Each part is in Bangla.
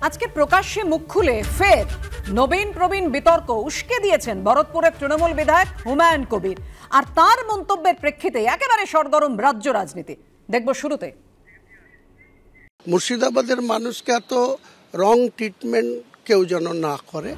আজকে প্রকাশ্যে মুখ খুলে ফের নবীন প্রবীণ বিতর্ক উস্কে দিয়েছেন ভরতপুরের তৃণমূল বিধায়ক হুমায়ুন কবির। আর তার মন্তব্যের প্রেক্ষিতে একেবারে সরগরম রাজ্য রাজনীতি। দেখব শুরুতে মুর্শিদাবাদের মানুষকে এত রং ট্রিটমেন্ট কেউ যেন না করে।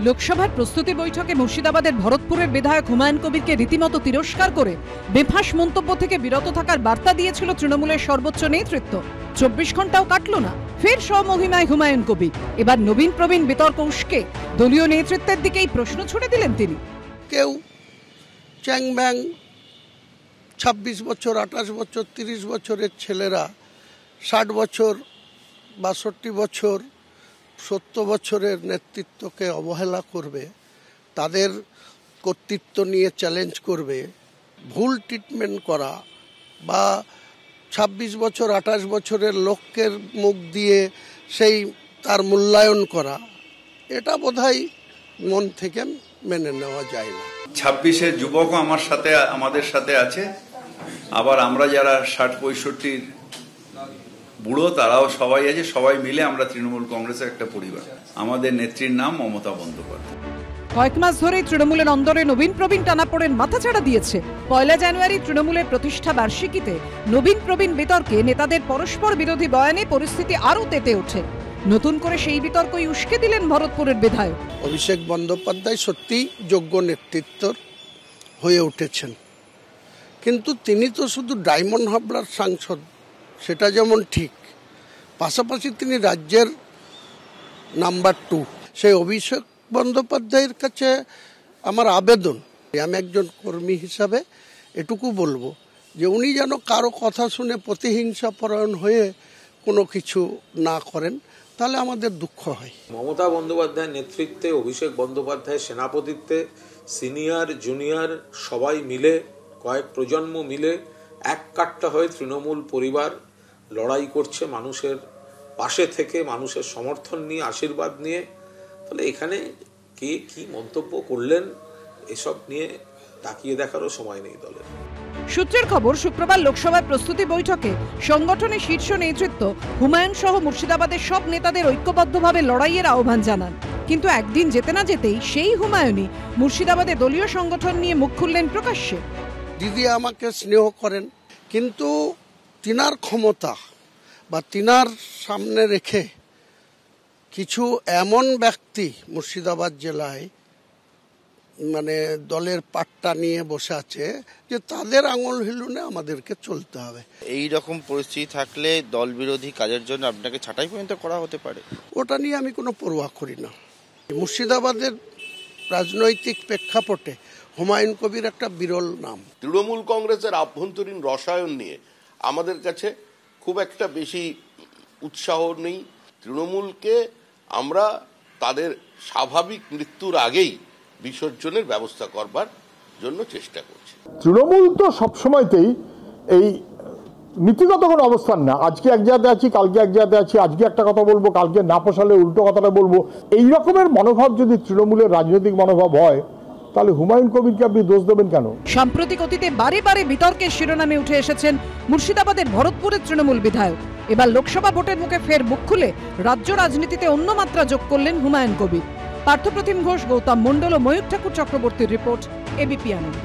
লোকসভার প্রস্তুতি বৈঠকে মুর্শিদাবাদের ভরতপুরের বিধায়ক হুমায়ুন কবিরকে রীতিমতো তিরস্কার করে বেফাঁস মন্তব্য থেকে বিরত থাকার বার্তা দিয়েছিল তৃণমূলের সর্বোচ্চ নেতৃত্ব। 24 ঘন্টাও কাটলো না, ফের স্বমহিমায় হুমায়ুন কবির। এবার নবীন প্রবীণ বিতর্ক উস্কে দলীয় নেতৃত্বের দিকেই প্রশ্ন ছুড়ে দিলেন তিনি। কেউ চ্যাং ব্যাং 26 বছর 28 বছর 30 বছরের ছেলেরা 60 বছর 62 বছর 70 বছরের নেতৃত্বকে অবহেলা করবে, তাদের কর্তৃত্ব নিয়ে চ্যালেঞ্জ করবে, ভুল ট্রিটমেন্ট করা বা 26 বছর 28 বছরের লোকের মুখ দিয়ে সেই তার মূল্যায়ন করা, এটা বোধহয় মন থেকে মেনে নেওয়া যায় না। 26-এর যুবকও আমাদের সাথে আছে, আবার আমরা যারা 60-65 বুড়ো তারাও সবাই আছে, সবাই মিলে আমরা তৃণমূল কংগ্রেসের একটা পরিবার। আমাদের নেত্রীর নাম মমতা বন্দ্যোপাধ্যায়। কয়েক মাস ধরেই তৃণমূলের অন্দরে নবীন প্রবীণ টানাপোড়েন মাথাচাড়া দিয়েছে। 1 জানুয়ারি তৃণমূলের প্রতিষ্ঠা বার্ষিকীতে নবীন প্রবীণ বিতর্কে নেতাদের পরস্পর বিরোধী বয়ানে পরিস্থিতি আরও তেতে ওঠে। নতুন করে সেই বিতর্কই উস্কে দিলেন ভরতপুরের বিধায়ক। অভিষেক বন্দ্যোপাধ্যায় সত্যি যোগ্য নেতৃত্ব হয়ে উঠেছেন, কিন্তু তিনি তো শুধু ডায়মন্ড হাবড়ার সাংসদ, সেটা যেমন ঠিক, পাশাপাশি তিনি রাজ্যের নাম্বার 2। সেই অভিষেক বন্দ্যোপাধ্যায়ের কাছে আমার আবেদন, আমি একজন কর্মী হিসাবে এটুকু বলবো যে উনি যেন কারো কথা শুনে প্রতিহিংসা পরায়ণ হয়ে কোনো কিছু না করেন, তাহলে আমাদের দুঃখ হয়। মমতা বন্দ্যোপাধ্যায়ের নেতৃত্বে, অভিষেক বন্দ্যোপাধ্যায়ের সেনাপতিত্বে সিনিয়র জুনিয়র সবাই মিলে, কয়েক প্রজন্ম মিলে এক কাট্টা হয়ে তৃণমূল পরিবার লড়াই করছে মানুষের পাশে থেকে, মানুষের সমর্থন নিয়ে, আশীর্বাদ নিয়ে। তাহলে এখানে কে কি মন্তব্য করলেন এসব নিয়ে তাকিয়ে দেখারও সময় নেই দলের। সূত্রের খবর, শুক্রবার লোকসভার প্রস্তুতি বৈঠকে সংগঠনের শীর্ষ নেতৃত্ব হুমায়ুন সহ মুর্শিদাবাদের সব নেতাদের ঐক্যবদ্ধভাবে লড়াইয়ের আহ্বান জানান। কিন্তু একদিন যেতে না যেতেই সেই হুমায়ুনই মুর্শিদাবাদে দলীয় সংগঠন নিয়ে মুখ খুললেন প্রকাশ্যে। দিদি আমাকে স্নেহ করেন, কিন্তু তিনার ক্ষমতা বা তিনার সামনে রেখে কিছু এমন ব্যক্তি মুর্শিদাবাদ জেলায় মানে দলের পাট্টা নিয়ে বসে আছে যে তাদের আঙুল হিলুনে আমাদেরকে চলতে হবে। এই রকম পরিস্থিতি থাকলে দল বিরোধী কাজের জন্য আপনাকে ছাঁটাই পর্যন্ত করা হতে পারে, ওটা নিয়ে আমি কোনো পরোয়া করি না। মুর্শিদাবাদের রাজনৈতিক প্রেক্ষাপটে হুমায়ুন কবির একটা বিরল নাম। তৃণমূল কংগ্রেসের আভ্যন্তরীণ রসায়ন নিয়ে আমাদের কাছে খুব একটা বেশি উৎসাহ নেই। তৃণমূলকে আমরা তাদের স্বাভাবিক মৃত্যুর আগেই বিসর্জনের ব্যবস্থা করবার জন্য চেষ্টা করছি। তৃণমূল তো সবসময়তেই এই নীতিগত কোনো অবস্থান না, আজকে এক জায়গাতে আছি, কালকে এক জায়গাতে আছি, আজকে একটা কথা বলবো, কালকে না পোষালে উল্টো কথাটা বলবো, এই রকমের মনোভাব যদি তৃণমূলের রাজনৈতিক মনোভাব হয়, তাহলে হুমায়ুন কবিরকে আপনি দোষ দেবেন কেন? সাম্প্রতিক অতীতে বারে বারে বিতর্কের শিরোনামে উঠে এসেছেন মুর্শিদাবাদের ভরতপুরের তৃণমূল বিধায়ক। এবার লোকসভা ভোটের মুখে ফের মুখ খুলে রাজ্য রাজনীতিতে অন্য মাত্রা যোগ করলেন হুমায়ুন কবির। পার্থপ্রতিম ঘোষ, গৌতম মণ্ডল ও ময়ূর ঠাকুর চক্রবর্তীর রিপোর্ট, এবিপি আনন্দ।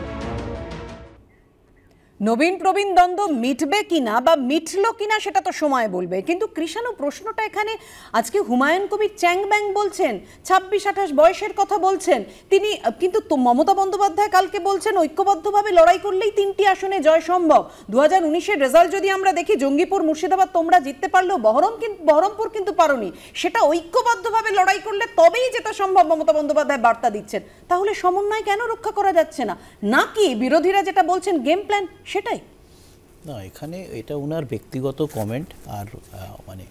নবীন প্রবীণ দ্বন্দ্ব মিটবে কিনা বা মিটল কিনা সেটা তো সময় বলবে, কিন্তু কৃষাণু প্রশ্নটা এখানে আজকে হুমায়ুন কবির চ্যাং ব্যাং বলছেন, 26-28 বয়সের কথা বলছেন তিনি, কিন্তু মমতা বন্দ্যোপাধ্যায় কালকে বলছেন ঐক্যবদ্ধভাবে লড়াই করলেই 3টি আসনে জয় সম্ভব। 2019-এর রেজাল্ট যদি আমরা দেখি, জঙ্গিপুর মুর্শিদাবাদ তোমরা জিততে পারলেও বহরমপুর কিন্তু পারোনি, সেটা ঐক্যবদ্ধভাবে লড়াই করলে তবেই যেটা সম্ভব মমতা বন্দ্যোপাধ্যায় বার্তা দিচ্ছেন। তাহলে সমন্বয় কেন রক্ষা করা যাচ্ছে না? নাকি বিরোধীরা যেটা বলছেন গেম প্ল্যান সেটাই? না, এখানে এটা ওনার ব্যক্তিগত কমেন্ট। আর মানে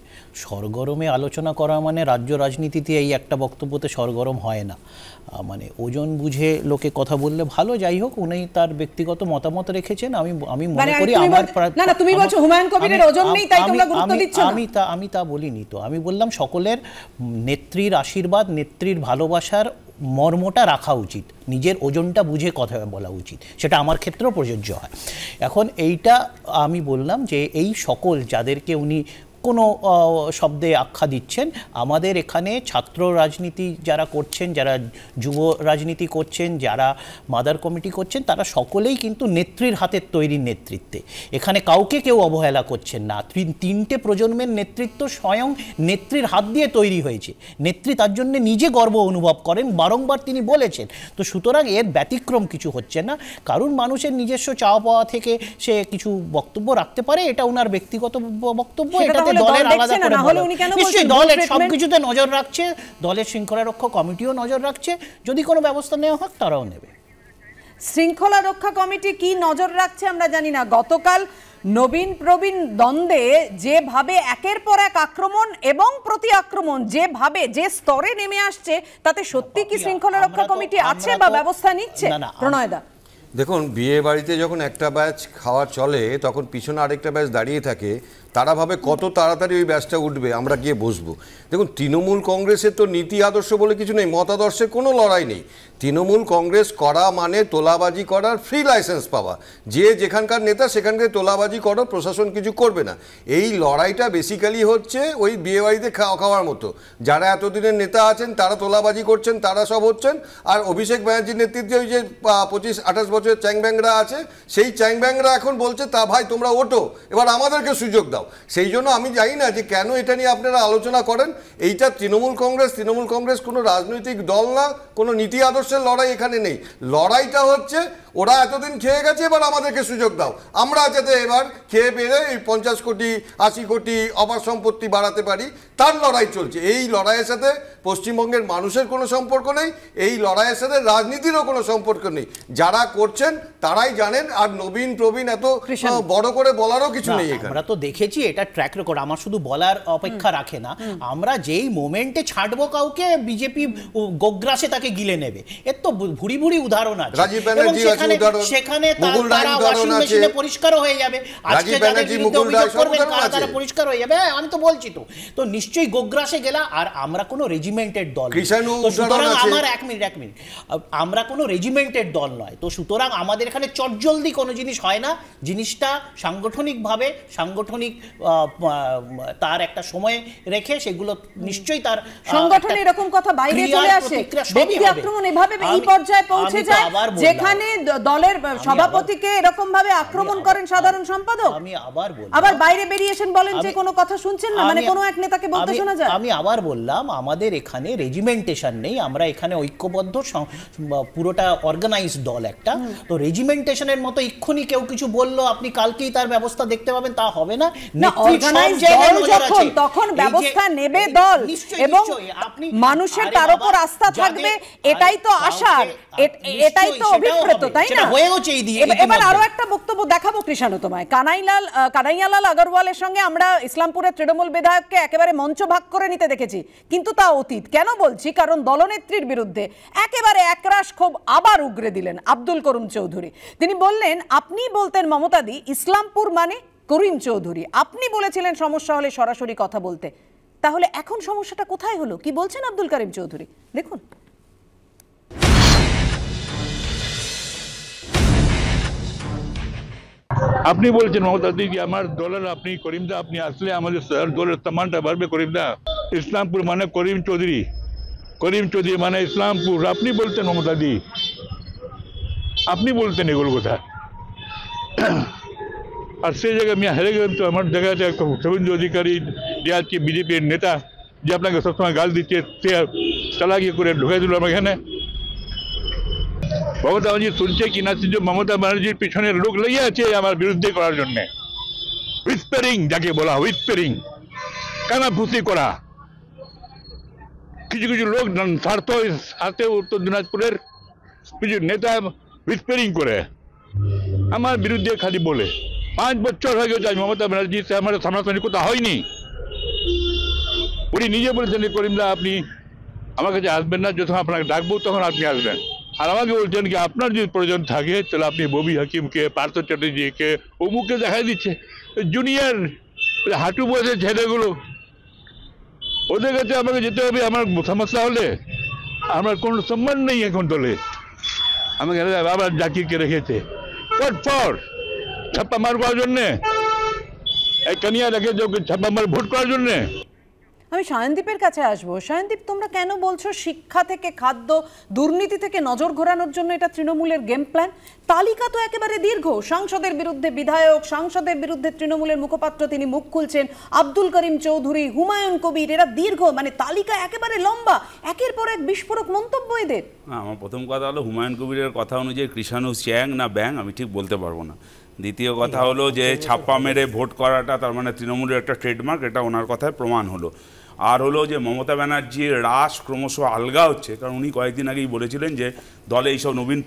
সরগরমে আলোচনা করা মানে রাজ্য রাজনীতিতে এই একটা বক্তব্যতে সরগরম হয় না, মানে ওজন বুঝে লোকে কথা বললে ভালো। যাই হোক, উনি তার ব্যক্তিগত মতামত রেখেছেন। আমি মনে করি আমার আমি তা বলিনি তো, আমি বললাম সকলের নেত্রীর আশীর্বাদ, নেত্রীর ভালোবাসার মর্মটা রাখা উচিত, নিজের ওজনটা বুঝে কথা বলা উচিত, সেটা আমার ক্ষেত্রেও প্রযোজ্য হয়। এখন এইটা আমি বললাম যে এই সকল যাদেরকে উনি কোনো শব্দে আখ্যা দিচ্ছেন। আমাদের এখানে ছাত্র রাজনীতি যারা করছেন, যারা যুব রাজনীতি করছেন, যারা মাদার কমিটি করছেন, তারা সকলেই কিন্তু নেত্রীর হাতের তৈরি নেতৃত্বে। এখানে কাউকে কেউ অবহেলা করছেন না। তিনটে প্রজন্মের নেতৃত্ব স্বয়ং নেত্রীর হাত দিয়ে তৈরি হয়েছে। নেত্রী তার জন্য নিজে গর্ব অনুভব করেন, বারংবার তিনি বলেছেন। তো সুতরাং এর ব্যতিক্রম কিছু হচ্ছে না। কারণ মানুষের নিজস্ব চাওয়া পাওয়া থেকে সে কিছু বক্তব্য রাখতে পারে, এটা ওনার ব্যক্তিগত বক্তব্য। এটাতে দলের আলাদা করে নিশ্চয়ই দলের সবকিছুতে নজর রাখছে, দলের শৃঙ্খলা রক্ষা কমিটিও নজর রাখছে। যদি কোনো ব্যবস্থা নেওয়া হোক তারাও নেবে। শৃঙ্খলা রক্ষা কমিটি কি নজর রাখছে আমরা জানি না। গতকাল নবীন প্রবীণ দ্বন্দ্বে যেভাবে একের পর এক আক্রমণ এবং প্রতি আক্রমণ যেভাবে যে স্তরে নেমে আসছে, তাতে সত্যি কি শৃঙ্খলা রক্ষা কমিটি আছে বা ব্যবস্থা নিচ্ছে? প্রণয়দা, দেখুন, বিয়ে বাড়িতে যখন একটা ব্যাচ খাওয়া চলে তখন পিছনে আরেকটা ব্যাচ দাঁড়িয়ে থাকে, তারা ভাবে কত তাড়াতাড়ি ওই ব্যাচটা উঠবে, আমরা গিয়ে বসবো। দেখুন, তৃণমূল কংগ্রেসের তো নীতি আদর্শ বলে কিছু নেই, মতাদর্শের কোনো লড়াই নেই। তৃণমূল কংগ্রেস করা মানে তোলাবাজি করার ফ্রি লাইসেন্স পাওয়া। যে যেখানকার নেতা সেখানকার তোলাবাজি করো, প্রশাসন কিছু করবে না। এই লড়াইটা বেসিক্যালি হচ্ছে ওই বিয়েবাড়িতে খাওয়ার মতো। যারা এতদিনের নেতা আছেন তারা তোলাবাজি করছেন, তারা সব হচ্ছেন। আর অভিষেক ব্যানার্জির নেতৃত্বে ওই যে 25-28 বছরের চ্যাংব্যাংরা আছে, সেই চ্যাংব্যাংরা এখন বলছে তা ভাই তোমরা ওঠো, এবার আমাদেরকে সুযোগ দাও। সেই জন্য আমি জানি না যে কেন এটা নিয়ে আপনারা আলোচনা করেন। এইটা তৃণমূল কংগ্রেস কোনো রাজনৈতিক দল না, কোনো নীতি আদর্শের লড়াই এখানে নেই। লড়াইটা হচ্ছে ওরা এতদিন খেয়ে গেছে, এবার আমাদেরকে সুযোগ দাও, আমরা যাতে এবার খেয়ে পেরে এই 50 কোটি 80 কোটি অপার সম্পত্তি বাড়াতে পারি, তার লড়াই চলছে। এই লড়াইয়ের সাথে পশ্চিমবঙ্গের মানুষের কোনো সম্পর্ক নেই, এই লড়াইয়ের সাথে রাজনীতিরও কোনো সম্পর্ক নেই। যারা করছেন তারাই জানেন। আর নবীন প্রবীণ এত বড় করে বলারও কিছু নেই এখানে। আমরা তো দেখেছি এটা ট্র্যাক রেকর্ড, আমার শুধু বলার অপেক্ষা রাখে না। আমরা যেই মোমেন্টে ছাড়বো কাউকে, বিজেপি গোগ্রাসে তাকে গিলে নেবে। এর তো ভুরি ভুরি উদাহরণ আছে। রাজীব ব্যানার্জি সেখানে তারা ওয়াশিং মেশিনে পরিষ্কার হয়ে যাবে। আজকে যাদের বিরুদ্ধে অভিযোগ করবেন তারা পরিষ্কার হয়ে যাবে। আমি তো বলছি তো নিশ্চয়ই গোগ্রাসে গেলা। আর আমরা কোনো রেজিমেন্টেড দল, সুতরাং আমার এক মিনিট আমরা কোনো রেজিমেন্টেড দল নয়। তো সুতরাং আমাদের এখানে চটজলদি কোনো জিনিস হয় না। জিনিসটা সাংগঠনিকভাবে সাংগঠনিক তার একটা সময় রেখে সেগুলো নিশ্চয়ই তার সংগঠনে এরকম কথা বাইরে চলে আসে। ব্যক্তি আক্রমণ এভাবে এই পর্যায়ে পৌঁছে যায় যেখানে দলের সভাপতিকে এরকম ভাবে আক্রমণ করেন সাধারণ সম্পাদক। আমি আবার বললাম, আবার বাইরে বেরিয়েছেন বলেন যে কোনো কথা শুনছেন না, মানে কোনো এক নেতাকে বলতে শোনা যায়। আমি আবার বললাম, আমাদের এখানে রেজিমেন্টেশন নেই। আমরা এখানে ঐক্যবদ্ধ পুরোটা অর্গানাইজড দল একটা। তো রেজিমেন্টেশনের মতো এক্ষুনি কেউ কিছু বললো আপনি কালকেই তার ব্যবস্থা দেখতে পাবেন, তা হবে না। তখন ব্যবস্থা নেবে দল এবং মানুষের তার উপর আস্থা থাকবে, এটাই তো আশা, এটাই তো অভিপ্রেত, তাই না? এবার আরো একটা বক্তব্য দেখাবো কৃষাণু তোমায়। কানাইয়ালাল আগরওয়ালের সঙ্গে আমরা ইসলামপুরের তৃণমূল বিধায়ককে একেবারে মঞ্চ ভাগ করে নিতে দেখেছি, কিন্তু তা অতীত। কেন বলছি? কারণ দলনেত্রীর বিরুদ্ধে একেবারে একরাশ ক্ষোভ আবার উগরে দিলেন আব্দুল করিম চৌধুরী। তিনি বললেন, আপনি বলতেন মমতাদি ইসলামপুর মানে করিম চৌধুরী, আপনি বলেছিলেন সমস্যা হলে সরাসরি কথা বলতে। তাহলে এখন সমস্যাটা কোথায় হলো? কি বলছেন আব্দুল করিম চৌধুরী, দেখুন। আপনি বলছেন মমতাদি কি আমার দলের আপনি করিমদা, আপনি আসলে আমাদের দলের সম্মানটা বাড়বে। করিমদা, ইসলামপুর মানে করিম চৌধুরী, করিম চৌধুরী মানে ইসলামপুর। আপনি বলতেন মমতাদি, আপনি বলতেন এগুলো কথা। আর সেই জায়গায় আমি হেরে গেলাম। তো আমার জায়গাতে শুভেন্দু অধিকারী যে আজকে বিজেপির নেতা, যে আপনাকে সবসময় গাল দিচ্ছে, সে চালাকি করে ঢুকে দিল আমার এখানে। মমতা ব্যানার্জি শুনছে কিনা যে মমতা ব্যানার্জির পিছনে লোক লেগে আছে আমার বিরুদ্ধে করার জন্য। হুইসপারিং যাকে বলা, হুইসপারিং, কানাফুসি করা। কিছু কিছু লোক স্বার্থে উত্তর দিনাজপুরের কিছু নেতা হুইসপারিং করে আমার বিরুদ্ধে খালি বলে। 5 বছর হয়ে গেছে মমতা ব্যানার্জি সে আমার সামনাসামনি কথা হয়নি। উনি নিজে বলেছেন করিমদা আপনি আমার কাছে আসবেন না, যখন আপনাকে ডাকবো তখন আপনি আসবেন। আর আমাকে বলছেন কি আপনার যদি প্রয়োজন থাকে তাহলে আপনি ববি হাকিমকে, পার্থ চ্যাটার্জিকে, অমুককে দেখাই দিচ্ছে। জুনিয়র হাঁটু বয়সের ছেলেগুলো, ওদের কাছে আমাকে যেতে হবে আমার সমস্যা হলে। আমার কোনো সম্মান নেই এখন দলে। আমাকে আবার জাকিরকে রেখেছে ছাপ্পা মার করার জন্যে। কানিয়া রেখে ছাপ্পা মারে ভোট করার জন্যে। আমি সায়নদীপের কাছে আসবো। সায়নদীপ, তোমরা কেন বলছো শিক্ষা থেকে খাদ্য দুর্নীতি থেকে নজর ঘোরানোর জন্য এটা তৃণমূলের গেম প্ল্যান? তালিকা তো একেবারে দীর্ঘ। সাংসদের বিরুদ্ধে বিধায়ক, সাংসদের বিরুদ্ধে তৃণমূলের মুখপাত্র তিনি মুখ খুলছেন, আব্দুল করিম চৌধুরী, হুমায়ুন কবির, এরা দীর্ঘ, মানে তালিকা একেবারে লম্বা। একের পর এক বিস্ফোরক মন্তব্য এদের। আমার প্রথম কথা হলো হুমায়ুন কবিরের কথা অনুযায়ী কৃষাণু চ্যাং না ব্যাং আমি ঠিক বলতে পারবো না। দ্বিতীয় কথা হলো যে ছাপ্পা মেরে ভোট করাটা তার মানে তৃণমূলের একটা ট্রেডমার্ক, এটা ওনার কথায় প্রমাণ হলো। আর হলো যে মমতা ব্যানার্জির রাশ ক্রমশ আলগা হচ্ছে, কারণ উনি কয়েকদিন আগেই বলেছিলেন যে দলে এইসব নবীন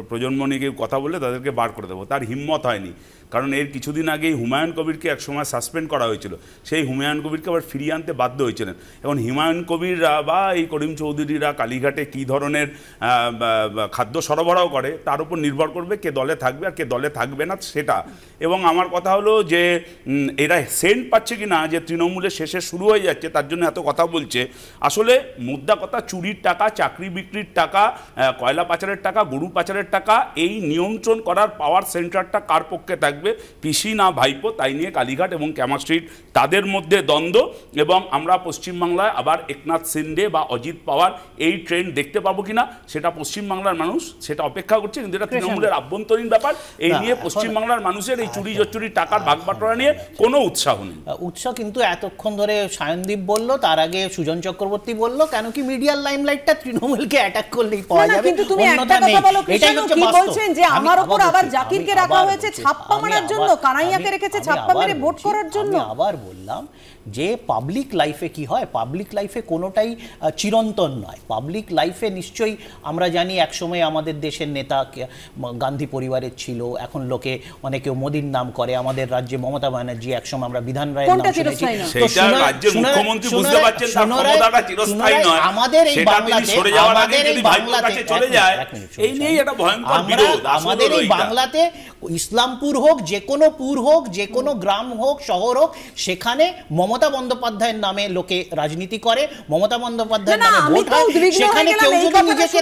প্রজন্ম নিয়ে কেউ কথা বললে তাদেরকে বার করে দেবো। তার হিম্মত হয়নি, কারণ এর কিছুদিন আগেই হুমায়ুন কবিরকে একসময় সাসপেন্ড করা হয়েছিল, সেই হুমায়ুন কবিরকে আবার ফিরিয়ে আনতে বাধ্য হয়েছিলেন। এখন হুমায়ুন কবিররা বা এই করিম চৌধুরীরা কালীঘাটে কী ধরনের খাদ্য সরবরাহ করে তার উপর নির্ভর করবে কে দলে থাকবে আর কে দলে থাকবে না সেটা। এবং আমার কথা হলো যে এরা সেন্ট পাচ্ছে কি না যে তৃণমূলের শেষে শুরু হয়ে যাচ্ছে, তার জন্য এত কথা বলছে। আসলে মুদ্রা কথা, চুরির টাকা, চাকরি বিক্রির টাকা, কয়লা পাচারের টাকা, গরু পাচারের টাকা, এই নিয়ন্ত্রণ করার পাওয়ার সেন্টারটা কার পক্ষে থাকবে? পিসি না ভাইপো, তাই নিয়ে কালীঘাট এবং ক্যামা স্ট্রিট তাদের মধ্যে দ্বন্দ্ব। এবং আমরা পশ্চিমবাংলায় আবার একনাথ শিন্ডে বা অজিত পাওয়ার এই ট্রেন্ড দেখতে পাবো কিনা সেটা পশ্চিমবাংলার মানুষ সেটা অপেক্ষা করছে, কিন্তু এটা তৃণমূলের আভ্যন্তরীণ ব্যাপার। এই নিয়ে পশ্চিমবাংলার মানুষের এই চুরি চুরির টাকার ভাগবাটোয়ারা নিয়ে কোনো উৎসাহ নেই। উৎসাহ কিন্তু এতক্ষণ ধরে সায়নদীপ বলল, তার আগে সুজন চক্রবর্তী বলল, কেন কি মিডিয়ার লাইমলাইটটা তৃণমূলকে অ্যাটাক করলেই পাওয়া যাবে। কিন্তু তুমি একটা কথা বলো, কৃষ্ণ কি বলছেন যে আমার উপর আবার জাকিরকে রাখা হয়েছে ছাপ্পা মারার জন্য, কানাইয়াকে রেখেছে ছাপ্পা মেরে ভোট করার জন্য। আমি আবার বললাম যে পাবলিক লাইফে কি হয়, পাবলিক লাইফে কোনোটাই চিরন্তন নয়। পাবলিক লাইফে নিশ্চয়ই আমরা জানি একসময় আমাদের দেশের নেতা গান্ধী পরিবারের ছিল, এখন লোকে অনেকেও মোদির নাম করে। আমাদের রাজ্যে মমতা ব্যানার্জি, একসময় আমরা বিধান রায়ের নাম শুনেছি। আমাদের এই বাংলাতে ইসলামপুর হোক, যে কোনো পুর হোক, যে কোনো গ্রাম হোক, শহর হোক, সেখানে মমতা বন্দ্যোপাধ্যায়ের নামে লোকে রাজনীতি করে, মমতা বন্দ্যোপাধ্যায়ের নামে ভোট হয়। সেখানে কেউ যদি নিজেকে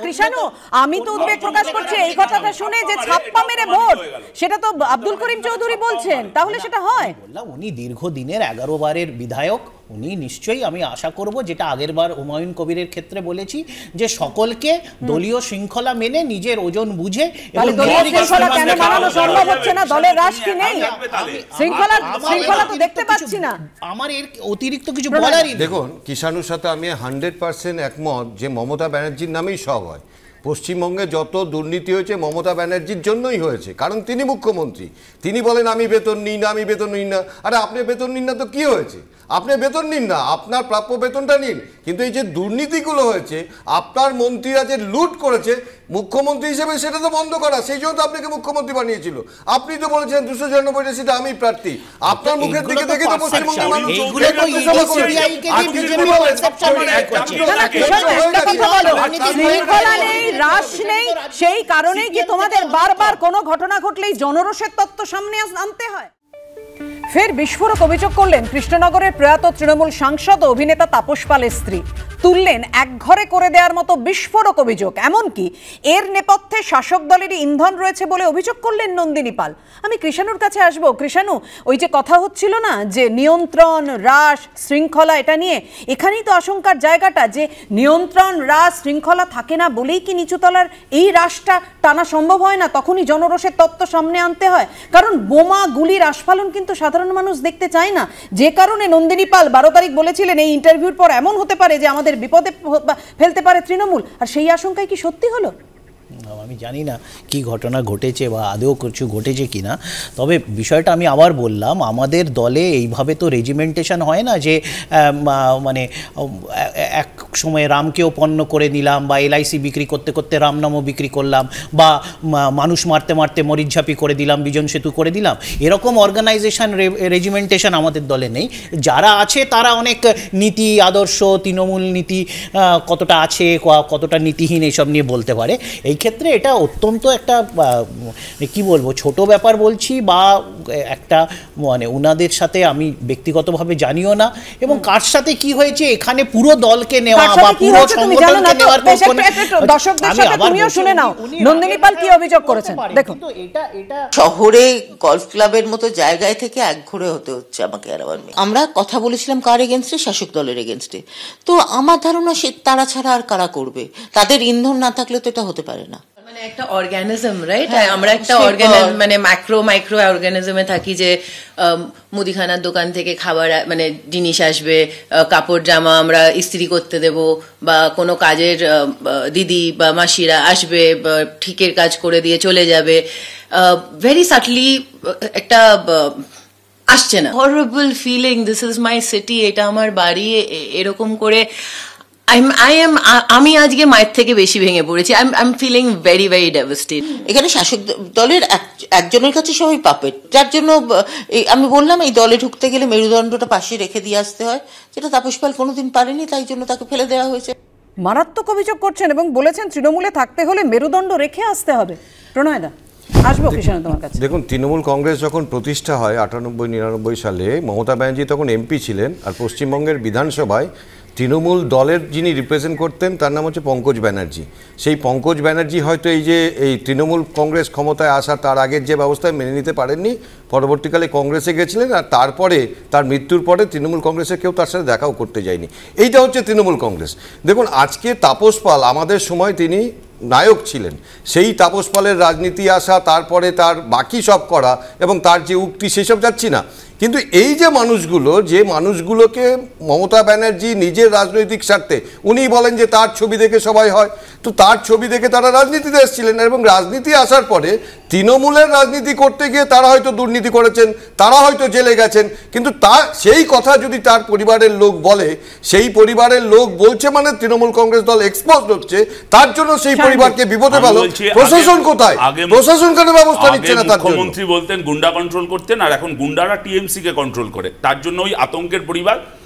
কৃষাণু, আমি তো উদ্বেগ প্রকাশ করছি এই কথাটা শুনে যে ছাপ্পা মেরে ভোট, সেটা তো আব্দুল করিম চৌধুরী বলছেন, তাহলে সেটা হয়? বললাম উনি দীর্ঘদিনের 11 বারের বিধায়ক, উনি নিশ্চয়ই, আমি আশা করব যেটা আগের বার হুমায়ুন কবিরের ক্ষেত্রে বলেছি, যে সকলকে দলীয় শৃঙ্খলা মেনে নিজের ওজন বুঝে আমার এর অতিরিক্ত কিছু বলারই। দেখুন, কিষাণুর সাথে আমি 100% একমত যে মমতা ব্যানার্জির নামেই সব হয়। পশ্চিমবঙ্গে যত দুর্নীতি হয়েছে মমতা ব্যানার্জির জন্যই হয়েছে, কারণ তিনি মুখ্যমন্ত্রী। তিনি বলেন আমি বেতন নিই না, আমি বেতন নিই না। আরে আপনি বেতন নিন না তো কি হয়েছে? আপনি বেতন নিন না, আপনার প্রাপ্য বেতনটা নিন। কিন্তু এই যে দুর্নীতিগুলো হয়েছে, আপনার মন্ত্রীরা যে লুট করেছে, মুখ্যমন্ত্রী হিসেবে সেটা তো বন্ধ করা, সেই জন্য তো আপনাকে মুখ্যমন্ত্রী বানিয়েছিল। আপনি তো বলেছেন 294 সিটে আমি প্রার্থী। আপনার মুখের দিকে দেখে তো পশ্চিমবঙ্গের মানুষ সেই কারণেই কি তোমাদের বারবার কোনো ঘটনা ঘটলেই জনরোষের তত্ত্ব সামনে আনতে হয়? ফের বিস্ফোরক অভিযোগ করলেন কৃষ্ণনগরের প্রয়াত তৃণমূল সাংসদ ও অভিনেতা তাপস পালের স্ত্রী। তুললেন একঘরে করে দেওয়ার মতো বিস্ফোরক অভিযোগ। এমনকি এর নেপথ্যে শাসক দলেরই ইন্ধন রয়েছে বলে অভিযোগ করলেন নন্দিনী পাল। আমি কৃষাণুর কাছে আসবো। কৃষাণু, ওই যে কথা হচ্ছিল না যে নিয়ন্ত্রণ, হ্রাস, শৃঙ্খলা, এটা নিয়ে এখানেই তো আশঙ্কার জায়গাটা, যে নিয়ন্ত্রণ, হ্রাস, শৃঙ্খলা থাকে না বলেই কি নিচুতলার এই হ্রাসটা টানা সম্ভব হয় না? তখনই জনরোষের তত্ত্ব সামনে আনতে হয়, কারণ বোমা গুলির আস্ফালন কিন্তু সাধারণ মানুষ দেখতে চায় না। যে কারণে নন্দিনী পাল 12 তারিখ বলেছিলেন এই ইন্টারভিউর পর এমন হতে পারে যে আমাদের বিপদে ফেলতে পারে তৃণমূল, আর সেই আশঙ্কায় কি সত্যি হলো? আমি জানি না কি ঘটনা ঘটেছে বা আদৌ কিছু ঘটেছে কিনা, তবে বিষয়টা আমি আবার বললাম, আমাদের দলে এইভাবে তো রেজিমেন্টেশন হয় না যে মানে এক সময় রামকেও পণ্য করে নিলাম, বা LIC বিক্রি করতে করতে রামনামও বিক্রি করলাম, বা মানুষ মারতে মারতে মরিচঝাপি করে দিলাম, বিজন সেতু করে দিলাম। এরকম অর্গানাইজেশন, রেজিমেন্টেশন আমাদের দলে নেই। যারা আছে তারা অনেক নীতি আদর্শ, তৃণমূল নীতি কতটা আছে, কতটা নীতিহীন, এইসব নিয়ে বলতে পারে। এই ক্ষেত্রে এটা অত্যন্ত একটা কি বলবো ছোট ব্যাপার বলছি, বা একটা মানে ওনাদের সাথে আমি ব্যক্তিগতভাবে জানিও না, এবং কার সাথে কি হয়েছে এখানে পুরো দলকে নেওয়া বা পুরো সংগঠনকে নেওয়ার দর্শকদের সাথে তুমিও শুনে নাও নন্দিনী পাল কি অভিযোগ করেছেন দেখুন। শহরে গলফ ক্লাবের মতো জায়গায় থেকে একঘরে হতে হচ্ছে আমাকে আর আমার মেয়ে। আমরা কথা বলেছিলাম কার এগেনস্টে? শাসক দলের এগেনস্টে। তো আমার ধারণা সে তারা ছাড়া আর কারা করবে? তাদের ইন্ধন না থাকলে তো এটা হতে পারে না। মানে একটা অর্গানিজম, রাইট? আমরা একটা মানে মাইক্রো অর্গানিজমে থাকি, যে মুদিখানার দোকান থেকে খাবার মানে জিনিস আসবে, কাপড় জামা আমরা ইস্ত্রি করতে দেব, বা কোনো কাজের দিদি বা মাসিরা আসবে, ঠিকের কাজ করে দিয়ে চলে যাবে, ভেরি সাটলি একটা আসছে না। Horrible feeling, this is my city, এটা আমার বাড়ি, এরকম করে আমি আজকে মায়ের থেকে বেশি ভেঙে পড়েছি। I am feeling very very devastated. এখানে শাসক দলের একজনের কাছে সবাই পাপেট, যার জন্য আমি বললাম এই দলে ঢুকতে গেলে মেরুদণ্ডটা পাশে রেখে দিয়ে আসতে হয়, যেটা তাপস পাল কোনোদিন পারেনি, তাই জন্য তাকে ফেলে দেওয়া হয়েছে। মারাত্মক অভিযোগ করছেন এবং বলেছেন তৃণমূলে থাকতে হলে মেরুদণ্ড রেখে আসতে হবে। প্রণয়দা, আসবো কৃষ্ণ তোমার কাছে। দেখুন, তৃণমূল কংগ্রেস যখন প্রতিষ্ঠা হয় 98-99 সালে, মমতা ব্যানার্জি তখন এমপি ছিলেন, আর পশ্চিমবঙ্গের বিধানসভায় তৃণমূল দলের যিনি রিপ্রেজেন্ট করতেন তার নাম হচ্ছে পঙ্কজ ব্যানার্জি। সেই পঙ্কজ ব্যানার্জি হয়তো এই তৃণমূল কংগ্রেস ক্ষমতায় আসা তার আগের যে ব্যবস্থায় মেনে নিতে পারেননি, পরবর্তীকালে কংগ্রেসে গেছিলেন, আর তারপরে তার মৃত্যুর পরে তৃণমূল কংগ্রেসের কেউ তার সাথে দেখাও করতে যায়নি। এইটা হচ্ছে তৃণমূল কংগ্রেস। দেখুন, আজকে তাপস পাল আমাদের সময় তিনি নায়ক ছিলেন, সেই তাপস পালের রাজনীতি আসা, তারপরে তার বাকি সব করা এবং তার যে উক্তি, সেসব যাচ্ছি না, কিন্তু এই যে মানুষগুলোকে মমতা ব্যানার্জি নিজের রাজনৈতিক স্বার্থে, উনি বলেন যে তার ছবি দেখে সবাই হয়, তো তার ছবি দেখে তারা রাজনীতিতে এসেছিলেন, এবং রাজনীতি আসার পরে তৃণমূলের রাজনীতি করতে গিয়ে তারা হয়তো দুর্নীতি করেছেন, তারা হয়তো জেলে গেছেন, কিন্তু সেই কথা যদি তার পরিবারের লোক বলে, সেই পরিবারের লোক বলছে মানে তৃণমূল কংগ্রেস দল এক্সপোজড হচ্ছে, তার জন্য সেই পরিবারকে বিপদে ফেল। প্রশাসন কোথায়? প্রশাসন কেন ব্যবস্থা নিচ্ছে না? তার জন্য মুখ্যমন্ত্রী বলতেন গুন্ডা কন্ট্রোল করতেন, আর এখন গুন্ডারা টিএমসি কে কন্ট্রোল করে। তার জন্য ওই আতঙ্কের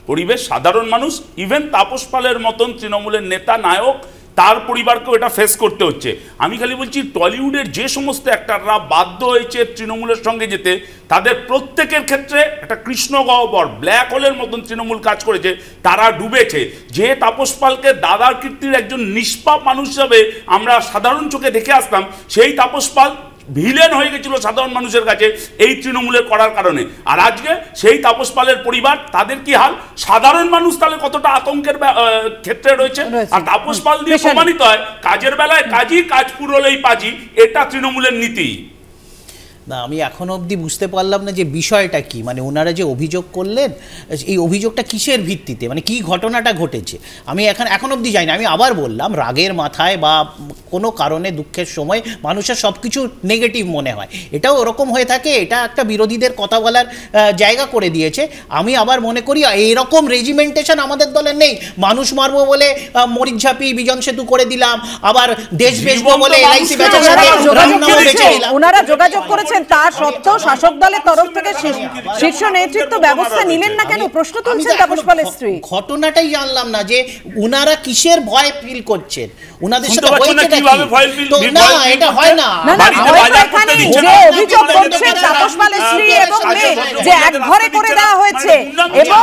পরিবেশ, সাধারণ মানুষ, ইভেন তাপস পালের মতন তৃণমূলের নেতা নায়ক, তার পরিবারকেও এটা ফেস করতে হচ্ছে। আমি খালি বলছি, টলিউডের যে সমস্ত অ্যাক্টররা বাধ্য হয়েছে তৃণমূলের সঙ্গে যেতে, তাদের প্রত্যেকের ক্ষেত্রে একটা কৃষ্ণগহ্বর ব্ল্যাক হোলের মতন তৃণমূল কাজ করেছে, তারা ডুবেছে। যে তাপস পালকে দাদার কীর্তির একজন নিষ্পাপ মানুষ হিসাবে আমরা সাধারণ চোখে দেখে আসতাম, সেই তাপস পাল ভিলেন হয়ে গেছিল সাধারণ মানুষের কাছে এই তৃণমূলের করার কারণে। আর আজকে সেই তাপস পালের পরিবার, তাদের কি হাল? সাধারণ মানুষ তাহলে কতটা আতঙ্কের ক্ষেত্রে রয়েছে। আর তাপস পাল দিয়ে প্রমাণিত হয়, কাজের বেলায় কাজই, কাজ পুরোলেই পাজি, এটা তৃণমূলের নীতি। না, আমি এখনো অবধি বুঝতে পারলাম না যে বিষয়টা কি, মানে ওনারা যে অভিযোগ করলেন, এই অভিযোগটা কিসের ভিত্তিতে, মানে কি ঘটনাটা ঘটেছে আমি এখন অবধি জানি না। আমি আবার বললাম, রাগের মাথায় বা কোনো কারণে দুঃখের সময় মানুষের সব কিছু নেগেটিভ মনে হয়, এটাও ওরকম হয়ে থাকে, এটা একটা বিরোধীদের কথা বলার জায়গা করে দিয়েছে। আমি আবার মনে করি এইরকম রেজিমেন্টেশন আমাদের দলে নেই। মানুষ মারবো বলে মরিচ ঝাঁপি বিজন সেতু করে দিলাম, আবার দেশ বেচবো বলে এলআইসি বেচে দিলাম। ওনারা যোগাযোগ করেছেন, তার সত্ত্বেও শাসক দলের তরফ থেকে শীর্ষ নেতৃত্ব ব্যবস্থা নিলেন না কেন, প্রশ্ন তুলছেন তাপস পালের স্ত্রী। ঘটনাটাই জানলাম না যে উনারা কিসের ভয় ফিল করছেন, উনাদের সাথে হয়েছে কি? তো না, এটা হয় না। যে অভিযোগ করছেন তাপস পালের স্ত্রী এবং মেয়ে, যে এক ঘরে করে দেওয়া হয়েছে এবং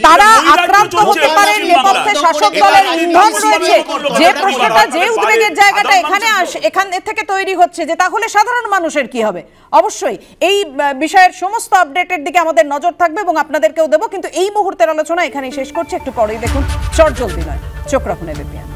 তারা আক্রান্ত হতে পারেন, নেপথ্যে শাসক দলের ইন্ধন রয়েছে, যে প্রশ্নটা, যে উদ্বেগের জায়গাটা এখান থেকে তৈরি হচ্ছে, যে তাহলে সাধারণ মানুষের কি হবে। অবশ্যই এই বিষয়ের সমস্ত আপডেটের দিকে আমাদের নজর থাকবে এবং আপনাদেরকেও দেবো, কিন্তু এই মুহূর্তের আলোচনা এখানেই শেষ করছি। একটু পরেই দেখুন চটজলদি নয়, চোখ রাখুন এবিপিএন।